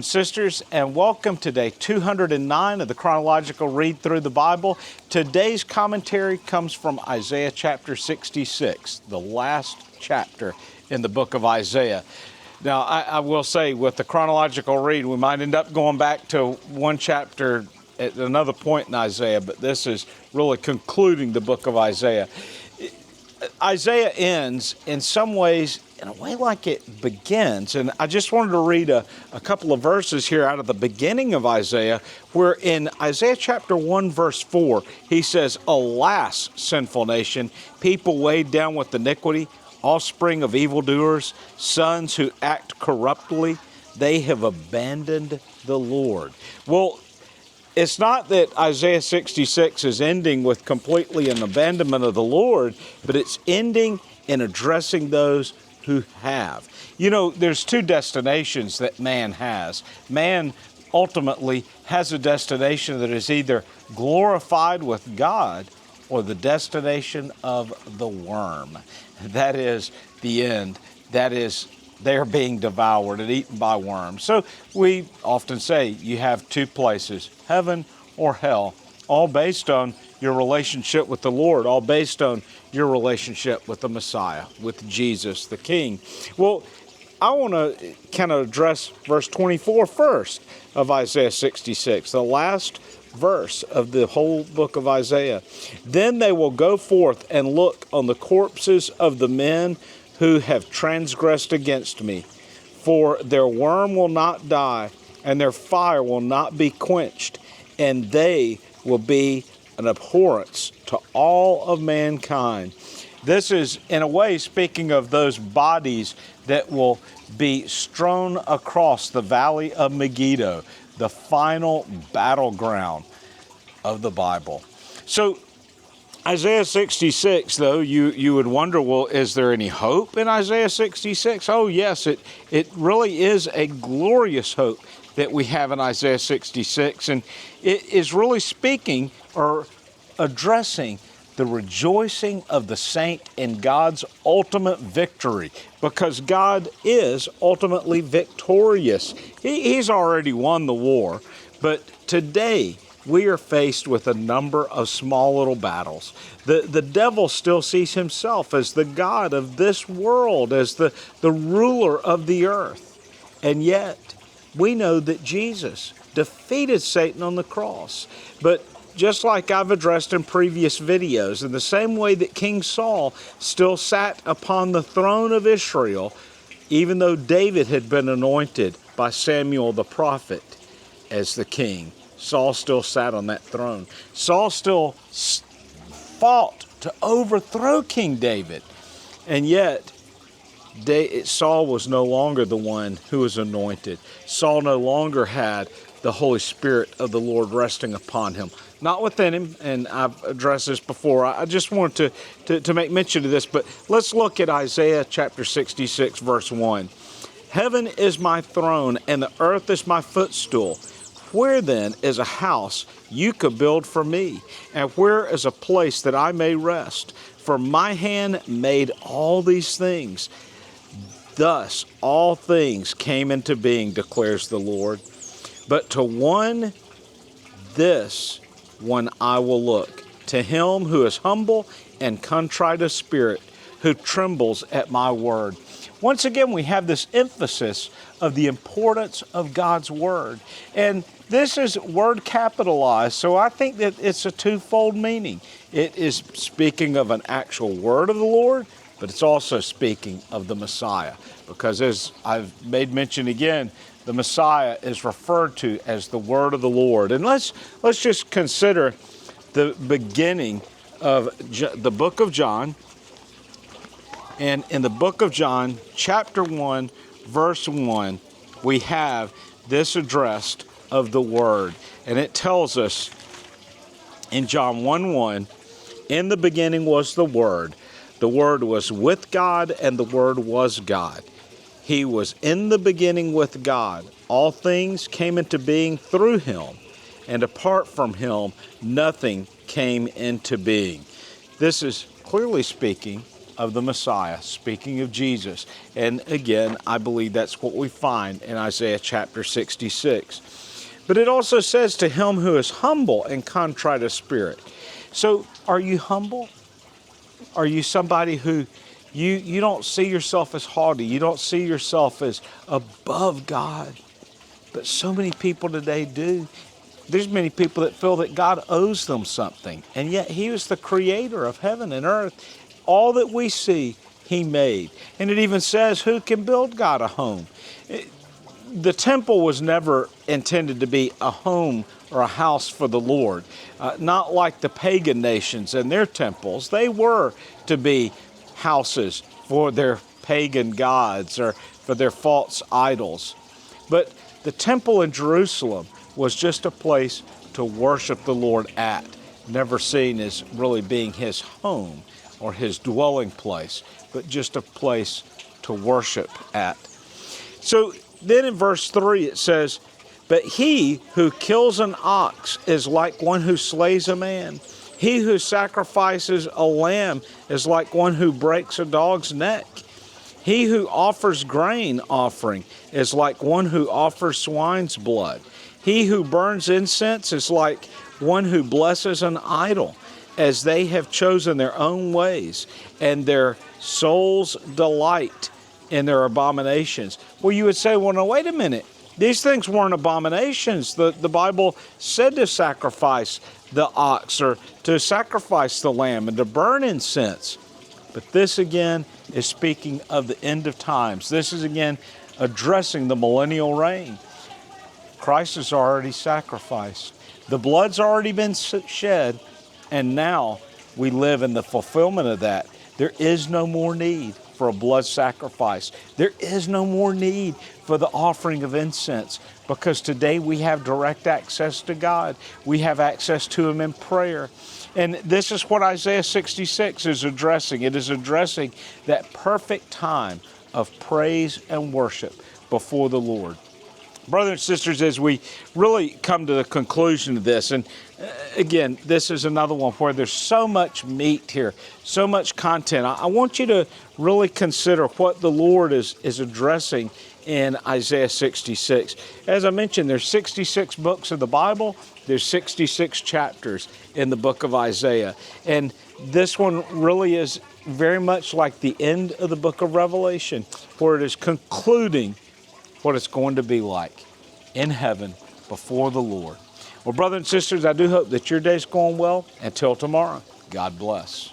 Sisters, and welcome to day 209 of the Chronological Read Through the Bible. Today's commentary comes from Isaiah chapter 66, the last chapter in the book of Isaiah. Now, I will say with the chronological read, we might end up going back to one chapter at another point in Isaiah, but this is really concluding the book of Isaiah. Isaiah ends in some ways in a way like it begins. And I just wanted to read a couple of verses here out of the beginning of Isaiah, where in Isaiah chapter 1, verse 4, he says, "Alas, sinful nation, people weighed down with iniquity, offspring of evildoers, sons who act corruptly, they have abandoned the Lord." Well, it's not that Isaiah 66 is ending with completely an abandonment of the Lord, but it's ending in addressing those who have. You know, there's two destinations that man has. Man ultimately has a destination that is either glorified with God or the destination of the worm. That is the end. That is, they're being devoured and eaten by worms. So we often say you have two places, heaven or hell, all based on your relationship with the Lord, all based on your relationship with the Messiah, with Jesus, the King. Well, I want to kind of address verse 24 first of Isaiah 66, the last verse of the whole book of Isaiah. "Then they will go forth and look on the corpses of the men who have transgressed against me, for their worm will not die, and their fire will not be quenched, and they will be an abhorrence to all of mankind." This is, in a way, speaking of those bodies that will be strewn across the valley of Megiddo, the final battleground of the Bible. So Isaiah 66, though, you would wonder, well, is there any hope in Isaiah 66? Oh, yes, it really is a glorious hope that we have in Isaiah 66. And it is really speaking or addressing the rejoicing of the saint in God's ultimate victory, because God is ultimately victorious. He's already won the war, but today we are faced with a number of small little battles. The devil still sees himself as the God of this world, as the ruler of the earth. And yet, we know that Jesus defeated Satan on the cross. But just like I've addressed in previous videos, in the same way that King Saul still sat upon the throne of Israel, even though David had been anointed by Samuel the prophet as the king, Saul still sat on that throne. Saul still fought to overthrow King David. And yet, Saul was no longer the one who was anointed. Saul no longer had the Holy Spirit of the Lord resting upon him. Not within him, and I've addressed this before. I just wanted to make mention of this, but let's look at Isaiah chapter 66, verse 1. "Heaven is my throne, and the earth is my footstool. Where then is a house you could build for me? And where is a place that I may rest? For my hand made all these things. Thus all things came into being, declares the Lord. But to one I will look, to him who is humble and contrite of spirit, who trembles at my word." Once again, we have this emphasis of the importance of God's word. And this is word capitalized, so I think that it's a twofold meaning. It is speaking of an actual word of the Lord, but it's also speaking of the Messiah. Because as I've made mention again, the Messiah is referred to as the word of the Lord. And let's just consider the beginning of the book of John. And in the book of John, chapter 1, verse 1, we have this addressed of the Word. And it tells us in John 1:1, "In the beginning was the Word. The Word was with God, and the Word was God. He was in the beginning with God. All things came into being through him, and apart from him, nothing came into being." This is clearly speaking of the Messiah, speaking of Jesus. And again, I believe that's what we find in Isaiah chapter 66. But it also says, to him who is humble and contrite of spirit. So are you humble? Are you somebody who you don't see yourself as haughty? You don't see yourself as above God? But so many people today do. There's many people that feel that God owes them something, and yet He was the creator of heaven and earth. All that we see, He made. And it even says, who can build God a home? The temple was never intended to be a home or a house for the Lord. Not like the pagan nations and their temples. They were to be houses for their pagan gods or for their false idols. But the temple in Jerusalem was just a place to worship the Lord at, never seen as really being His home or His dwelling place, but just a place to worship at. So then in verse 3 it says, but he who kills an ox is like one who slays a man. He who sacrifices a lamb is like one who breaks a dog's neck. He who offers grain offering is like one who offers swine's blood. He who burns incense is like one who blesses an idol, as they have chosen their own ways, and their souls delight in their abominations. Well, you would say, well, no, wait a minute. These things weren't abominations. The Bible said to sacrifice the ox or to sacrifice the lamb and to burn incense. But this again is speaking of the end of times. This is again addressing the millennial reign. Christ has already sacrificed. The blood's already been shed, and now we live in the fulfillment of that. There is no more need for a blood sacrifice. There is no more need for the offering of incense, because today we have direct access to God. We have access to Him in prayer. And this is what Isaiah 66 is addressing. It is addressing that perfect time of praise and worship before the Lord. Brothers and sisters, as we really come to the conclusion of this, and again, this is another one where there's so much meat here, so much content. I want you to really consider what the Lord is addressing in Isaiah 66. As I mentioned, there's 66 books of the Bible. There's 66 chapters in the book of Isaiah. And this one really is very much like the end of the book of Revelation, where it is concluding what it's going to be like in heaven before the Lord. Well, brothers and sisters, I do hope that your day's going well. Until tomorrow, God bless.